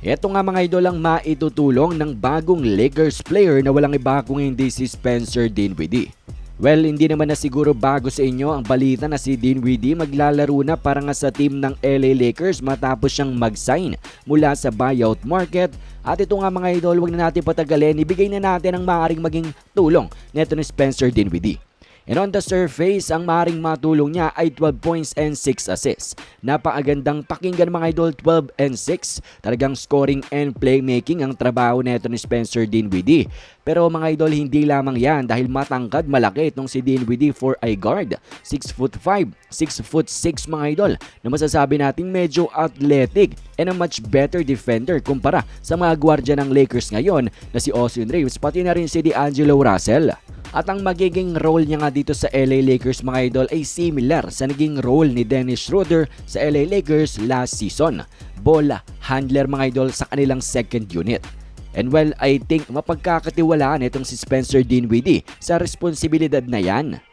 Ito nga mga idol ang maitutulong ng bagong Lakers player na walang iba kung hindi si Spencer Dinwiddie. Well, hindi naman na siguro bago sa inyo ang balita na si Dinwiddie maglalaro na para nga sa team ng LA Lakers matapos siyang mag-sign mula sa buyout market. At ito nga mga idol, wag na natin patagalin, ibigay na natin ang maaaring maging tulong neto ni Spencer Dinwiddie. And on the surface, ang maaaring matulong niya ay 12 points and 6 assists. Napakagandang pakinggan mga idol, 12 and 6. Talagang scoring and playmaking ang trabaho neto ni Spencer Dinwiddie. Pero mga idol, hindi lamang yan dahil matangkad malaki itong si Dinwiddie for a guard. 6'5", 6'6" mga idol na masasabi natin medyo athletic and a much better defender kumpara sa mga gwardiya ng Lakers ngayon na si Austin Reeves pati na rin si D'Angelo Russell. At ang magiging role niya nga dito sa LA Lakers mga idol ay similar sa naging role ni Dennis Schroeder sa LA Lakers last season. Ball handler mga idol sa kanilang second unit. And well, I think mapagkakatiwalaan itong si Spencer Dinwiddie sa responsibilidad na yan.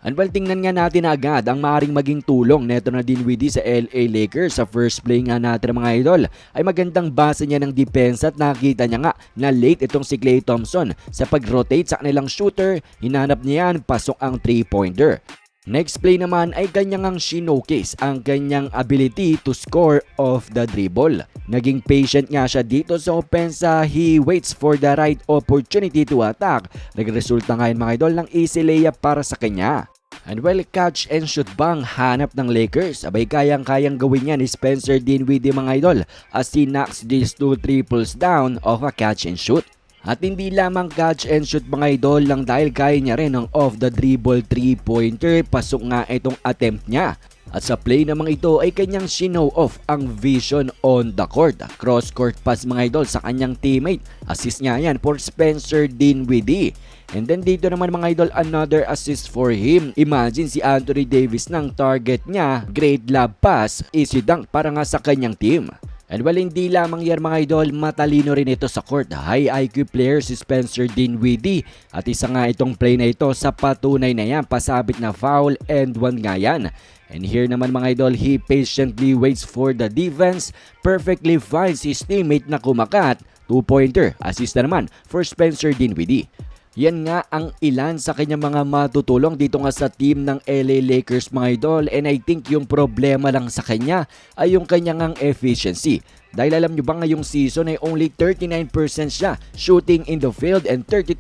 And well, tingnan nga natin agad ang maaaring maging tulong neto na Dinwiddie sa LA Lakers. Sa first play nga natin mga idol ay magandang base niya ng depensa at nakita niya nga na late itong si Klay Thompson sa pag-rotate sa kanilang shooter. Hinanap niya yan, pasok ang 3-pointer. Next play naman ay kanyang ang showcase ang kanyang ability to score off the dribble. Naging patient nga siya dito sa opensa, he waits for the right opportunity to attack. Nagresulta nga yun mga idol ng easy layup para sa kanya. And well, catch and shoot bang hanap ng Lakers? Abay kayang-kayang gawin yan ni Spencer Dinwiddie mga idol as he knocks these 2 triples down of a catch and shoot. At hindi lamang catch and shoot mga idol lang dahil kaya niya rin ng off the dribble 3-pointer, pasok nga itong attempt niya. At sa play namang ito ay kanyang sinow off ang vision on the court. Cross court pass mga idol sa kanyang teammate. Assist niya yan for Spencer Dinwiddie. And then dito naman mga idol, another assist for him. Imagine si Anthony Davis ng target niya, great lob pass, easy dunk para nga sa kanyang team. And well, hindi lamang yan mga idol, matalino rin ito sa court. High IQ player si Spencer Dinwiddie. At isa nga itong play na ito sa patunay na yan, pasabit na foul and one nga yan. And here naman mga idol, he patiently waits for the defense, perfectly finds his teammate na kumakat, 2-pointer, assist na naman for Spencer Dinwiddie. Yan nga ang ilan sa kanyang mga matutulong dito nga sa team ng LA Lakers mga idol, and I think yung problema lang sa kanya ay yung kanyang efficiency. Dahil alam nyo ba ngayong season ay only 39% siya shooting in the field and 32%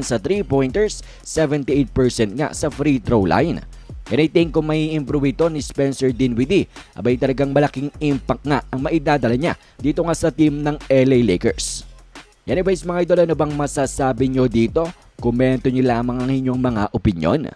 sa 3-pointers, 78% nga sa free throw line. And I think kung may improve ito ni Spencer Dinwiddie, abay talagang malaking impact nga ang maidadala niya dito nga sa team ng LA Lakers. Anyways mga idol, ano bang masasabi nyo dito? Komento nyo lamang ang inyong mga opinyon.